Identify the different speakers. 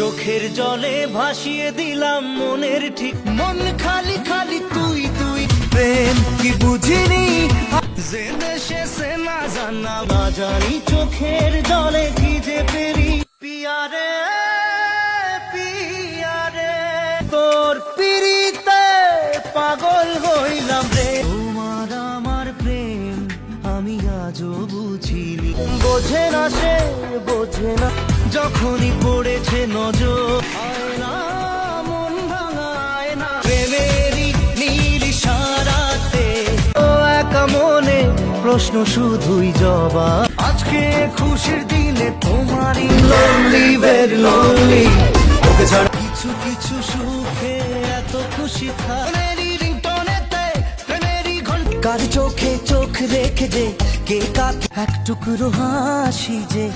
Speaker 1: চোখের জলে ভাসিয়ে দিলাম মনের ঠিক, মন খালি খালি তুই তুই। প্রেম কি বুঝিনি যে দেশে সে না জানা, না জানি চোখের জলে কি যে পেরি। পিয়ারে পিয়ারে তোর পিরিতে পাগল হইলাম রে। তোমার আমার প্রেম আমি আজও বুঝিনি, বোঝে না সে বোঝে না, যখনই পড়েছে নজর আয়না মন ভাঙায় না। প্রেমেরই নীল ইশারাতে ও একা মনে প্রশ্ন শুধুই জবাব। আজকে খুশির দিনে তোমারই lonely very lonely, ওকে ছাড়া কিছু কিছু সুখে এত খুশি থাকি। রিংটনেতে প্রেমেরই ঘন্টা, কার চোখে চোখ রেখে যে কে কাকে এক টুকরো হাসি যে।